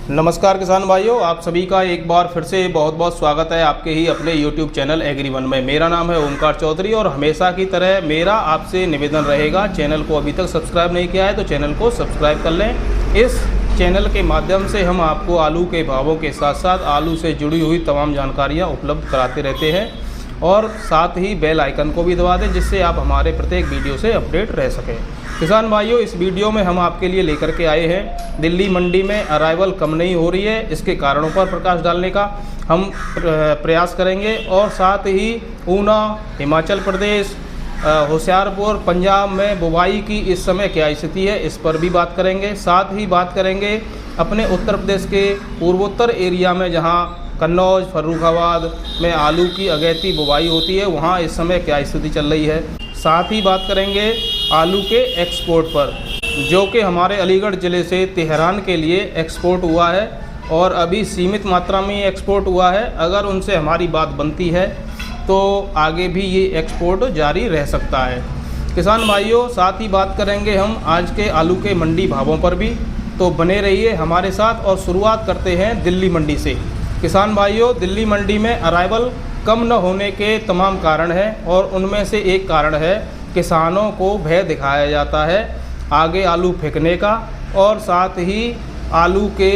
नमस्कार किसान भाइयों, आप सभी का एक बार फिर से बहुत बहुत स्वागत है आपके ही अपने YouTube चैनल एग्री1 में। मेरा नाम है ओमकार चौधरी और हमेशा की तरह मेरा आपसे निवेदन रहेगा, चैनल को अभी तक सब्सक्राइब नहीं किया है तो चैनल को सब्सक्राइब कर लें। इस चैनल के माध्यम से हम आपको आलू के भावों के साथ साथ आलू से जुड़ी हुई तमाम जानकारियाँ उपलब्ध कराते रहते हैं और साथ ही बेल आइकन को भी दबा दें जिससे आप हमारे प्रत्येक वीडियो से अपडेट रह सकें। किसान भाइयों, इस वीडियो में हम आपके लिए लेकर के आए हैं दिल्ली मंडी में अराइवल कम नहीं हो रही है, इसके कारणों पर प्रकाश डालने का हम प्रयास करेंगे और साथ ही ऊना, हिमाचल प्रदेश, होशियारपुर, पंजाब में बुवाई की इस समय क्या स्थिति है इस पर भी बात करेंगे। साथ ही बात करेंगे अपने उत्तर प्रदेश के पूर्वोत्तर एरिया में जहां कन्नौज, फर्रुखाबाद में आलू की अगैती बुवाई होती है, वहां इस समय क्या स्थिति चल रही है। साथ ही बात करेंगे आलू के एक्सपोर्ट पर, जो कि हमारे अलीगढ़ ज़िले से तेहरान के लिए एक्सपोर्ट हुआ है और अभी सीमित मात्रा में एक्सपोर्ट हुआ है। अगर उनसे हमारी बात बनती है तो आगे भी ये एक्सपोर्ट जारी रह सकता है। किसान भाइयों, साथ ही बात करेंगे हम आज के आलू के मंडी भावों पर भी, तो बने रहिए हमारे साथ। और शुरुआत करते हैं दिल्ली मंडी से। किसान भाइयों, दिल्ली मंडी में अराइवल कम न होने के तमाम कारण हैं और उनमें से एक कारण है किसानों को भय दिखाया जाता है आगे आलू फेंकने का, और साथ ही आलू के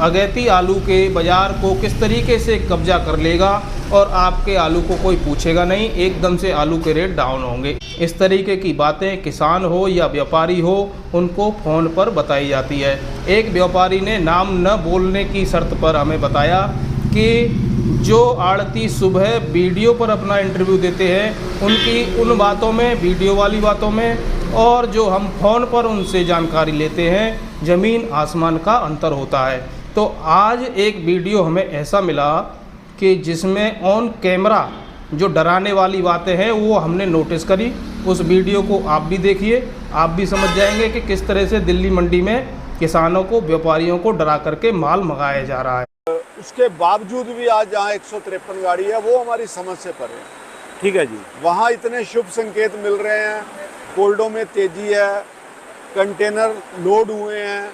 अगैती आलू के बाज़ार को किस तरीके से कब्जा कर लेगा और आपके आलू को कोई पूछेगा नहीं, एकदम से आलू के रेट डाउन होंगे। इस तरीके की बातें किसान हो या व्यापारी हो उनको फ़ोन पर बताई जाती है। एक व्यापारी ने नाम न बोलने की शर्त पर हमें बताया कि जो आड़ती सुबह वीडियो पर अपना इंटरव्यू देते हैं उनकी उन बातों में, वीडियो वाली बातों में, और जो हम फ़ोन पर उनसे जानकारी लेते हैं, ज़मीन आसमान का अंतर होता है। तो आज एक वीडियो हमें ऐसा मिला कि जिसमें ऑन कैमरा जो डराने वाली बातें हैं वो हमने नोटिस करी। उस वीडियो को आप भी देखिए, आप भी समझ जाएंगे कि किस तरह से दिल्ली मंडी में किसानों को, व्यापारियों को डरा करके माल मंगाया जा रहा है। उसके बावजूद भी आज जहाँ 153 गाड़ी है वो हमारी समझ से परे है। ठीक है जी। वहाँ इतने शुभ संकेत मिल रहे हैं, कोल्डों में तेजी है, कंटेनर लोड हुए हैं,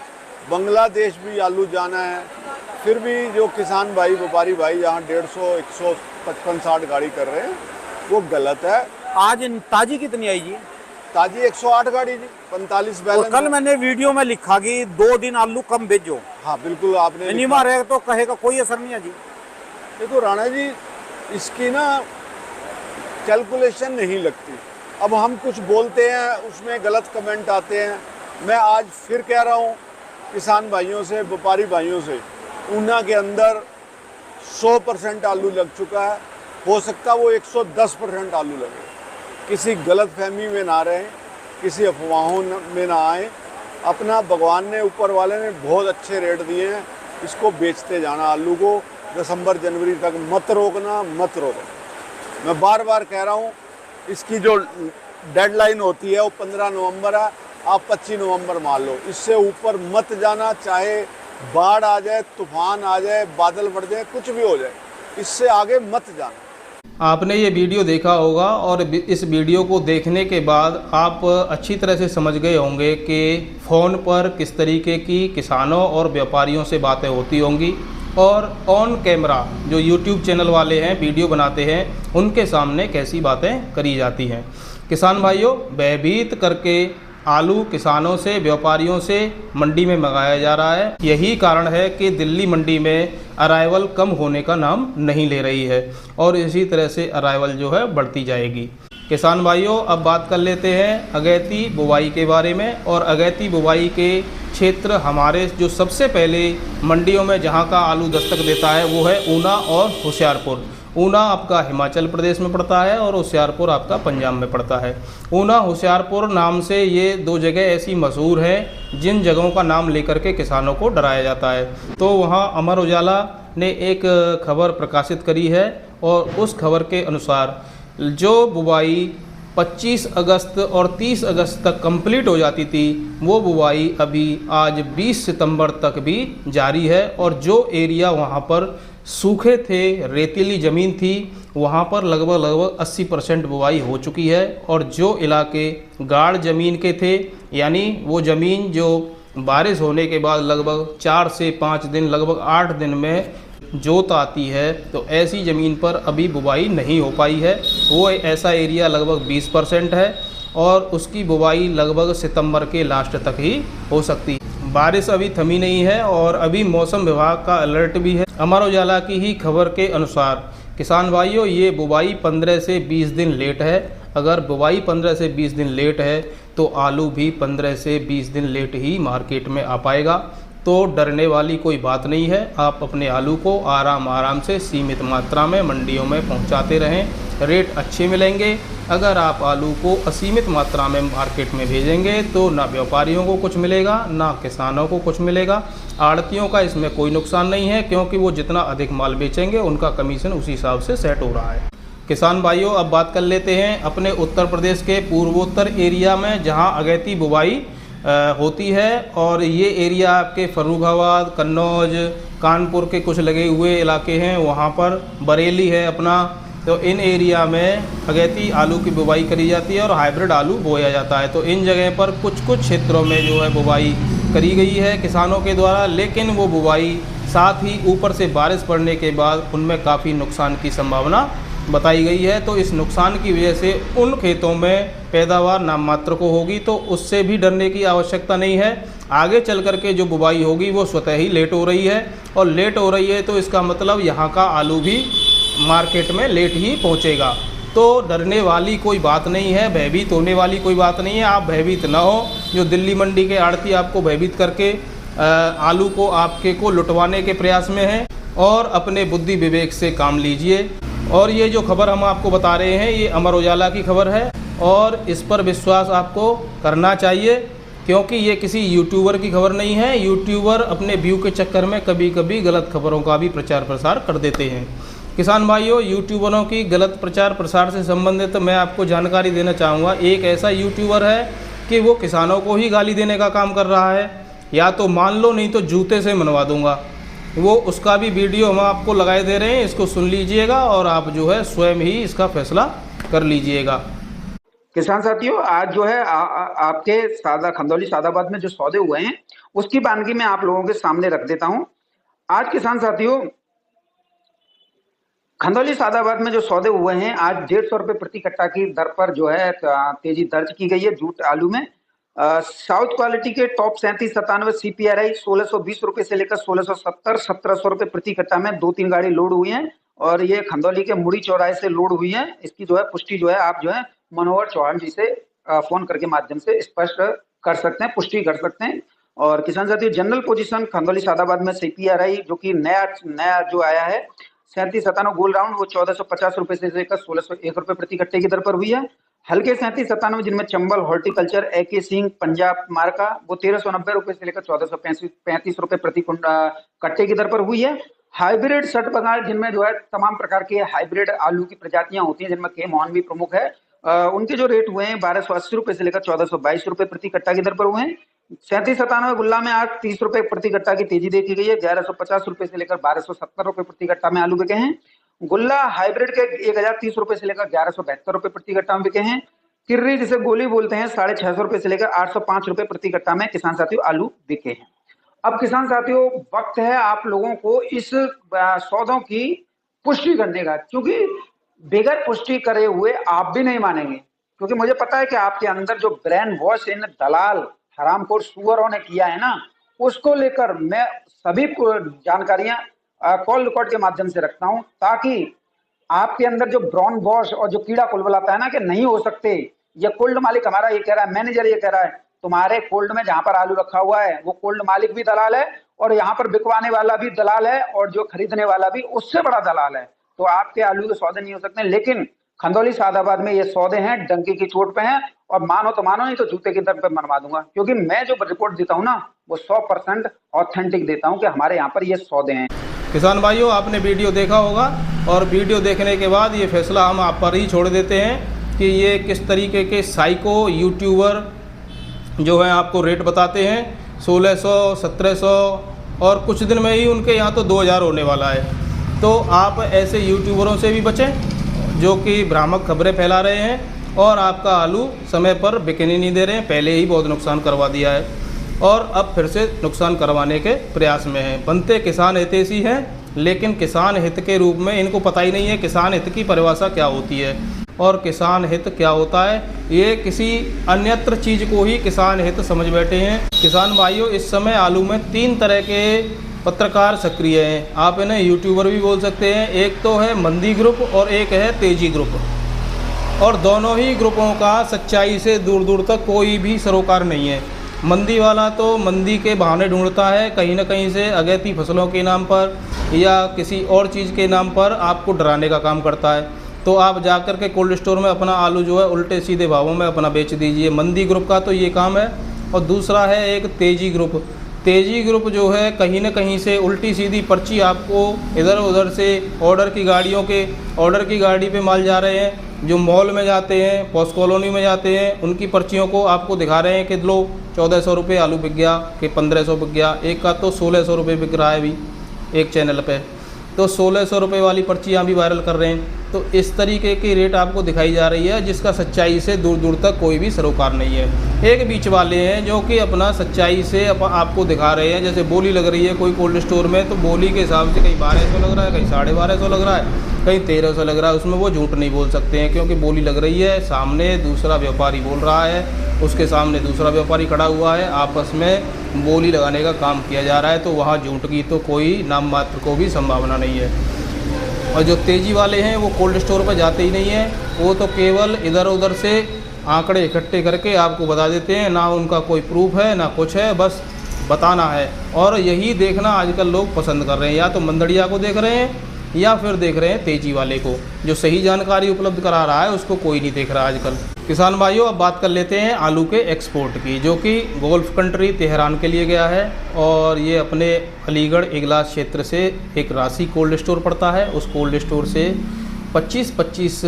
बांग्लादेश भी आलू जाना है, फिर भी जो किसान भाई, व्यापारी भाई यहाँ 150, 155, 60 गाड़ी कर रहे हैं वो गलत है। आज ताजी कितनी आई जी? ताजी 108 गाड़ी जी, 45 बैलेंस। कल मैंने वीडियो में लिखा कि 2 दिन आलू कम भेजो। हाँ बिल्कुल, आपने नहीं मारे तो कहेगा कोई असर नहीं है जी। देखो राणा जी, इसकी ना कैलकुलेशन नहीं लगती। अब हम कुछ बोलते हैं उसमें गलत कमेंट आते हैं। मैं आज फिर कह रहा हूँ किसान भाइयों से, व्यापारी भाइयों से, ऊना के अंदर 100% आलू लग चुका है, हो सकता वो 110% आलू लगे। किसी गलत फहमी में ना रहें, किसी अफवाहों में ना आए। अपना भगवान ने, ऊपर वाले ने बहुत अच्छे रेट दिए हैं, इसको बेचते जाना। आलू को दिसंबर जनवरी तक मत रोकना, मत रोकना। मैं बार बार कह रहा हूँ, इसकी जो डेडलाइन होती है वो 15 नवंबर है, आप 25 नवंबर मान लो। इससे ऊपर मत जाना, चाहे बाढ़ आ जाए, तूफान आ जाए, बादल बढ़ जाए, कुछ भी हो जाए, इससे आगे मत जाना। आपने ये वीडियो देखा होगा और इस वीडियो को देखने के बाद आप अच्छी तरह से समझ गए होंगे कि फ़ोन पर किस तरीके की किसानों और व्यापारियों से बातें होती होंगी और ऑन कैमरा जो YouTube चैनल वाले हैं, वीडियो बनाते हैं, उनके सामने कैसी बातें करी जाती हैं। किसान भाइयों, भयभीत करके आलू किसानों से, व्यापारियों से मंडी में मंगाया जा रहा है। यही कारण है कि दिल्ली मंडी में अराइवल कम होने का नाम नहीं ले रही है और इसी तरह से अराइवल जो है बढ़ती जाएगी। किसान भाइयों, अब बात कर लेते हैं अगैती बुवाई के बारे में। और अगैती बुवाई के क्षेत्र हमारे जो सबसे पहले मंडियों में जहां का आलू दस्तक देता है वो है ऊना और होशियारपुर। ऊना आपका हिमाचल प्रदेश में पड़ता है और होशियारपुर आपका पंजाब में पड़ता है। ऊना, होशियारपुर नाम से ये 2 जगह ऐसी मशहूर हैं जिन जगहों का नाम लेकर के किसानों को डराया जाता है। तो वहाँ अमर उजाला ने एक खबर प्रकाशित करी है और उस खबर के अनुसार जो बुवाई 25 अगस्त और 30 अगस्त तक कंप्लीट हो जाती थी वो बुवाई अभी आज 20 सितंबर तक भी जारी है। और जो एरिया वहाँ पर सूखे थे, रेतीली ज़मीन थी, वहाँ पर लगभग 80% बुवाई हो चुकी है। और जो इलाके गाढ़ ज़मीन के थे, यानी वो ज़मीन जो बारिश होने के बाद लगभग 4 से 5 दिन, लगभग 8 दिन में जोत आती है, तो ऐसी ज़मीन पर अभी बुवाई नहीं हो पाई है। वो ऐसा एरिया लगभग 20% है और उसकी बुवाई लगभग सितंबर के लास्ट तक ही हो सकती है। बारिश अभी थमी नहीं है और अभी मौसम विभाग का अलर्ट भी है। अमर उजाला की ही खबर के अनुसार किसान भाइयों, ये बुवाई 15 से 20 दिन लेट है। अगर बुवाई 15 से 20 दिन लेट है तो आलू भी 15 से 20 दिन लेट ही मार्केट में आ पाएगा। तो डरने वाली कोई बात नहीं है। आप अपने आलू को आराम से सीमित मात्रा में मंडियों में पहुंचाते रहें, रेट अच्छे मिलेंगे। अगर आप आलू को असीमित मात्रा में मार्केट में भेजेंगे तो ना व्यापारियों को कुछ मिलेगा, ना किसानों को कुछ मिलेगा। आड़तियों का इसमें कोई नुकसान नहीं है, क्योंकि वो जितना अधिक माल बेचेंगे उनका कमीशन उसी हिसाब से सेट हो रहा है। किसान भाइयों, अब बात कर लेते हैं अपने उत्तर प्रदेश के पूर्वोत्तर एरिया में, जहां अगैती बुवाई होती है। और ये एरिया आपके फर्रुखाबाद, कन्नौज, कानपुर के कुछ लगे हुए इलाके हैं, वहाँ पर बरेली है अपना। तो इन एरिया में अगैती आलू की बुवाई करी जाती है और हाइब्रिड आलू बोया जाता है। तो इन जगह पर कुछ क्षेत्रों में जो है बुवाई करी गई है किसानों के द्वारा, लेकिन वो बुवाई साथ ही ऊपर से बारिश पड़ने के बाद उनमें काफ़ी नुकसान की संभावना बताई गई है। तो इस नुकसान की वजह से उन खेतों में पैदावार नाम मात्र को होगी, तो उससे भी डरने की आवश्यकता नहीं है। आगे चल कर के जो बुवाई होगी वो स्वतः ही लेट हो रही है, और लेट हो रही है तो इसका मतलब यहाँ का आलू भी मार्केट में लेट ही पहुँचेगा। तो डरने वाली कोई बात नहीं है, भयभीत होने वाली कोई बात नहीं है। आप भयभीत ना हो। जो दिल्ली मंडी के आड़ती आपको भयभीत करके आलू को आपके को लुटवाने के प्रयास में हैं, और अपने बुद्धि विवेक से काम लीजिए। और ये जो खबर हम आपको बता रहे हैं ये अमर उजाला की खबर है, और इस पर विश्वास आपको करना चाहिए, क्योंकि ये किसी यूट्यूबर की खबर नहीं है। यूट्यूबर अपने व्यू के चक्कर में कभी कभी गलत खबरों का भी प्रचार प्रसार कर देते हैं। किसान भाइयों, यूट्यूबरों की गलत प्रचार प्रसार से संबंधित मैं आपको जानकारी देना चाहूँगा। एक ऐसा यूट्यूबर है कि वो किसानों को ही गाली देने का काम कर रहा है, या तो मान लो नहीं तो जूते से मनवा दूंगा। वो उसका भी वीडियो हम आपको लगाए दे रहे हैं, इसको सुन लीजिएगा और आप जो है स्वयं ही इसका फैसला कर लीजिएगा। किसान साथियों, आज जो है आपके खंदौली सादाबाद में जो सौदे हुए हैं उसकी वानगी मैं आप लोगों के सामने रख देता हूं। आज किसान साथियों, खंदौली सादाबाद में जो सौदे हुए हैं, आज 150 रुपए प्रति कट्टा की दर पर जो है तेजी दर्ज की गई है जूट आलू में। साउथ क्वालिटी के टॉप 3797 CPRI 1620 रुपए से लेकर 1670 1700 रुपए प्रति कट्टा में 2-3 गाड़ी लोड हुई हैं, और ये खंदौली के मुड़ी चौराहे से लोड हुई है। इसकी जो है पुष्टि जो है आप जो है मनोहर चौहान जी से फोन करके माध्यम से स्पष्ट कर सकते हैं, पुष्टि कर सकते हैं। और किसान साथियों, जनरल पोजीशन खंदौली सादाबाद में CPRI जो कि नया जो आया है 3797 गोल राउंड, वो 1450 रुपए से लेकर 1601 रुपए प्रति कट्टे की दर पर हुई है। हल्के 3797 जिनमें चंबल, हॉर्टिकल्चर, AK सिंह, पंजाब मार्का, वो 1390 रुपए से लेकर 1435 रुपए प्रति कट्टे की दर पर हुई है। हाइब्रिड 60 बंगाल, जिनमें जो है तमाम प्रकार के हाइब्रिड आलू की प्रजातियां होती हैं, जिनमें के मोहन भी प्रमुख है, उनके जो रेट हुए हैं 1280 रुपए से लेकर 1422 रुपए प्रति कट्टा की दर पर हुए हैं। 3797 गुल्ला में आज 30 रुपए प्रति कट्टा की तेजी देखी गई है। 1150 रुपए से लेकर 1270 रुपए प्रति कट्टा में आलू बिके हैं। गुल्ला हाइब्रिड के 1030 रुपए से लेकर 1172 रुपए प्रति कट्टा में बिके हैं। किर्री जिसे गोली बोलते हैं 650 रुपए से लेकर 805 रुपए प्रति कट्टा में किसान साथियों आलू बिके हैं। अब किसान साथियों, वक्त है आप लोगों को इस सौदों की पुष्टि करने का, क्योंकि बगैर पुष्टि करे हुए आप भी नहीं मानेंगे। क्योंकि मुझे पता है कि आपके अंदर जो ब्रेन वॉश इन दलाल हरामखोर सुअरों ने किया है ना, उसको लेकर मैं सभी जानकारियां कॉल रिकॉर्ड के माध्यम से रखता हूं, ताकि आपके अंदर जो ब्राउन वॉश और जो कीड़ा कुलबलाता है ना कि नहीं हो सकते, ये कोल्ड मालिक हमारा ये कह रहा है, मैनेजर ये कह रहा है, तुम्हारे कोल्ड में जहां पर आलू रखा हुआ है वो कोल्ड मालिक भी दलाल है, और यहाँ पर बिकवाने वाला भी दलाल है, और जो खरीदने वाला भी उससे बड़ा दलाल है। तो आपके आलू के सौदे नहीं हो सकते। लेकिन खंदौली सादाबाद में ये सौदे हैं, डंकी की चोट पे हैं, और मानो तो मानो, नहीं तो जूते की दर पे मनवा दूंगा। क्योंकि मैं जो रिपोर्ट देता हूँ ना, वो 100% ऑथेंटिक देता हूँ कि हमारे यहाँ पर ये सौदे हैं। किसान भाइयों, आपने वीडियो देखा होगा, और वीडियो देखने के बाद ये फैसला हम आप पर ही छोड़ देते हैं कि ये किस तरीके के साइको यूट्यूबर जो है आपको रेट बताते हैं 1600, 1700, और कुछ दिन में ही उनके यहाँ तो 2000 होने वाला है। तो आप ऐसे यूट्यूबरों से भी बचें जो कि भ्रामक खबरें फैला रहे हैं और आपका आलू समय पर बिकने नहीं दे रहे हैं, पहले ही बहुत नुकसान करवा दिया है। और अब फिर से नुकसान करवाने के प्रयास में हैं। बनते किसान हितैषी हैं, लेकिन किसान हित के रूप में इनको पता ही नहीं है किसान हित की परिभाषा क्या होती है और किसान हित क्या होता है। ये किसी अन्यत्र चीज़ को ही किसान हित समझ बैठे हैं। किसान भाइयों, इस समय आलू में 3 तरह के पत्रकार सक्रिय हैं। आप इन्हें यूट्यूबर भी बोल सकते हैं। एक तो है मंदी ग्रुप और एक है तेजी ग्रुप, और दोनों ही ग्रुपों का सच्चाई से दूर दूर तक कोई भी सरोकार नहीं है। मंदी वाला तो मंदी के बहाने ढूंढता है, कहीं ना कहीं से अगैती फसलों के नाम पर या किसी और चीज़ के नाम पर आपको डराने का काम करता है। तो आप जाकर के कोल्ड स्टोर में अपना आलू जो है उल्टे सीधे भावों में अपना बेच दीजिए। मंदी ग्रुप का तो ये काम है। और दूसरा है एक तेजी ग्रुप। तेजी ग्रुप जो है कहीं ना कहीं से उल्टी सीधी पर्ची आपको इधर उधर से ऑर्डर की गाड़ी पे माल जा रहे हैं, जो मॉल में जाते हैं, पॉस्ट कॉलोनी में जाते हैं, उनकी पर्चियों को आपको दिखा रहे हैं कि लो 1400 रुपये आलू बिक गया, कि 1500 बिक गया, एक का तो 1600 रुपये बिक रहा है अभी एक चैनल पे, तो 1600 रुपये वाली पर्चियाँ भी वायरल कर रहे हैं। तो इस तरीके की रेट आपको दिखाई जा रही है, जिसका सच्चाई से दूर दूर तक कोई भी सरोकार नहीं है। एक बीच वाले हैं जो कि अपना सच्चाई से आपको दिखा रहे हैं। जैसे बोली लग रही है कोई कोल्ड स्टोर में, तो बोली के हिसाब से कहीं 1200 लग रहा है, कहीं 1250 लग रहा है, कहीं 1300 लग रहा है। उसमें वो झूठ नहीं बोल सकते हैं, क्योंकि बोली लग रही है, सामने दूसरा व्यापारी बोल रहा है, उसके सामने दूसरा व्यापारी खड़ा हुआ है, आपस में बोली लगाने का काम किया जा रहा है। तो वहाँ झूठ की तो कोई नाम मात्र को भी संभावना नहीं है। और जो तेज़ी वाले हैं वो कोल्ड स्टोर पर जाते ही नहीं हैं, वो तो केवल इधर उधर से आंकड़े इकट्ठे करके आपको बता देते हैं। ना उनका कोई प्रूफ है ना कुछ है, बस बताना है। और यही देखना आजकल लोग पसंद कर रहे हैं, या तो मंदड़िया को देख रहे हैं या फिर देख रहे हैं तेजी वाले को। जो सही जानकारी उपलब्ध करा रहा है उसको कोई नहीं देख रहा आजकल। किसान भाइयों, अब बात कर लेते हैं आलू के एक्सपोर्ट की, जो कि गल्फ कंट्री तेहरान के लिए गया है। और ये अपने अलीगढ़ इगलास क्षेत्र से एक राशि कोल्ड स्टोर पड़ता है। उस कोल्ड स्टोर से 25-25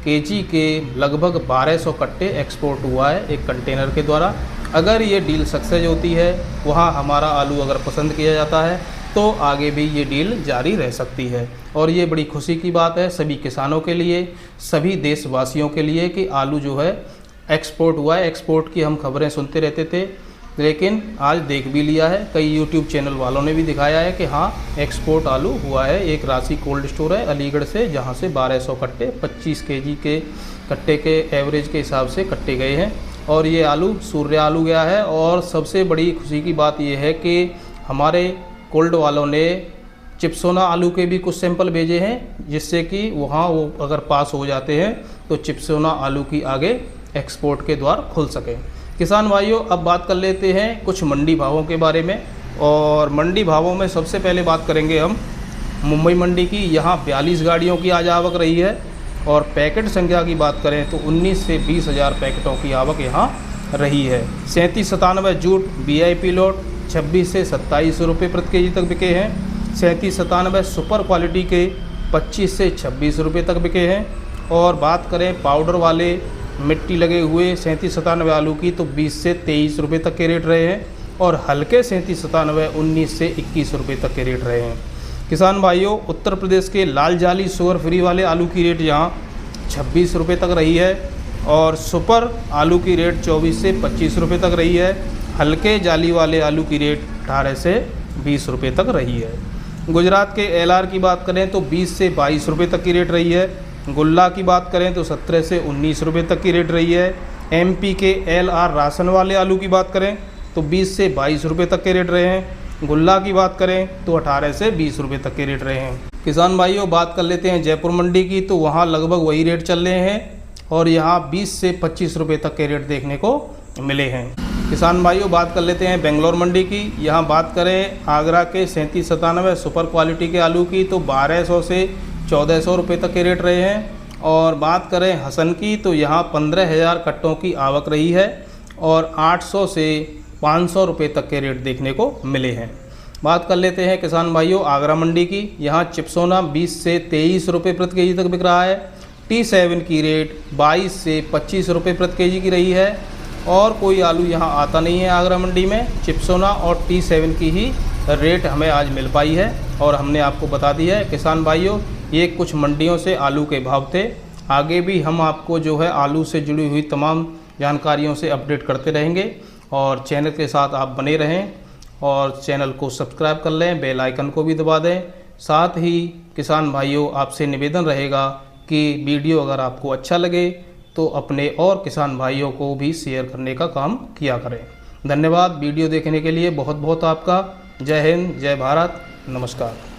केजी के लगभग 1200 कट्टे एक्सपोर्ट हुआ है एक कंटेनर के द्वारा। अगर ये डील सक्सेस होती है, वहाँ हमारा आलू अगर पसंद किया जाता है, तो आगे भी ये डील जारी रह सकती है। और ये बड़ी खुशी की बात है सभी किसानों के लिए, सभी देशवासियों के लिए, कि आलू जो है एक्सपोर्ट हुआ है। एक्सपोर्ट की हम खबरें सुनते रहते थे, लेकिन आज देख भी लिया है। कई यूट्यूब चैनल वालों ने भी दिखाया है कि हाँ, एक्सपोर्ट आलू हुआ है। एक राशि कोल्ड स्टोर है अलीगढ़ से, जहाँ से 1200 कट्टे 25 केजी के कट्टे के एवरेज के हिसाब से कट्टे गए हैं। और ये आलू सूर्य आलू गया है। और सबसे बड़ी खुशी की बात यह है कि हमारे कोल्ड वालों ने चिप्सोना आलू के भी कुछ सैंपल भेजे हैं, जिससे कि वहाँ वो अगर पास हो जाते हैं तो चिप्सोना आलू की आगे एक्सपोर्ट के द्वार खुल सके। किसान भाइयों, अब बात कर लेते हैं कुछ मंडी भावों के बारे में। और मंडी भावों में सबसे पहले बात करेंगे हम मुंबई मंडी की। यहाँ 42 गाड़ियों की आज आवक रही है। और पैकेट संख्या की बात करें तो 19 से 20 हज़ार पैकेटों की आवक यहाँ रही है। 37-97 जूट VIP लोट 26 से 27 रुपये प्रति केजी तक बिके हैं। 37-97 सुपर क्वालिटी के 25 से 26 रुपये तक बिके हैं। और बात करें पाउडर वाले मिट्टी लगे हुए 37-97 आलू की, तो 20 से 23 रुपये तक के रेट रहे हैं। और हल्के 37-97 19 से 21 रुपये तक के रेट रहे हैं। किसान भाइयों, उत्तर प्रदेश के लाल जाली शुगर फ्री वाले आलू की रेट यहाँ 26 रुपये तक रही है। और सुपर आलू की रेट 24 से 25 रुपये तक रही है। हल्के जाली वाले आलू की रेट 18 से 20 रुपये तक रही है। गुजरात के LR की बात करें तो 20 से 22 रुपये तक की रेट रही है। गुल्ला की बात करें तो 17 से 19 रुपये तक की रेट रही है। MP के LR राशन वाले आलू की बात करें तो 20 से 22 रुपये तक के रेट रहे हैं। गुल्ला की बात करें तो 18 से 20 रुपये तक के रेट रहे हैं। किसान भाइयों, बात कर लेते हैं जयपुर मंडी की, तो वहाँ लगभग वही रेट चल रहे हैं। और यहाँ 20 से 25 रुपये तक के रेट देखने को मिले हैं। किसान भाइयों, बात कर लेते हैं बेंगलोर मंडी की। यहाँ बात करें आगरा के 37-97 सुपर क्वालिटी के आलू की, तो 1200 से 1400 रुपये तक के रेट रहे हैं। और बात करें हसन की, तो यहाँ 15,000 कट्टों की आवक रही है। और 800 से 500 रुपये तक के रेट देखने को मिले हैं। बात कर लेते हैं किसान भाइयों आगरा मंडी की। यहाँ चिप्सोना 20 से 23 रुपये प्रति केजी तक बिक रहा है। T7 की रेट 22 से 25 रुपये प्रति केजी की रही है। और कोई आलू यहाँ आता नहीं है आगरा मंडी में, चिप्सोना और T7 की ही रेट हमें आज मिल पाई है और हमने आपको बता दी है। किसान भाइयों, ये कुछ मंडियों से आलू के भाव थे। आगे भी हम आपको जो है आलू से जुड़ी हुई तमाम जानकारियों से अपडेट करते रहेंगे। और चैनल के साथ आप बने रहें और चैनल को सब्सक्राइब कर लें, बेल आइकन को भी दबा दें। साथ ही किसान भाइयों, आपसे निवेदन रहेगा कि वीडियो अगर आपको अच्छा लगे तो अपने और किसान भाइयों को भी शेयर करने का काम किया करें। धन्यवाद वीडियो देखने के लिए, बहुत बहुत आपका। जय हिंद, जय भारत, नमस्कार।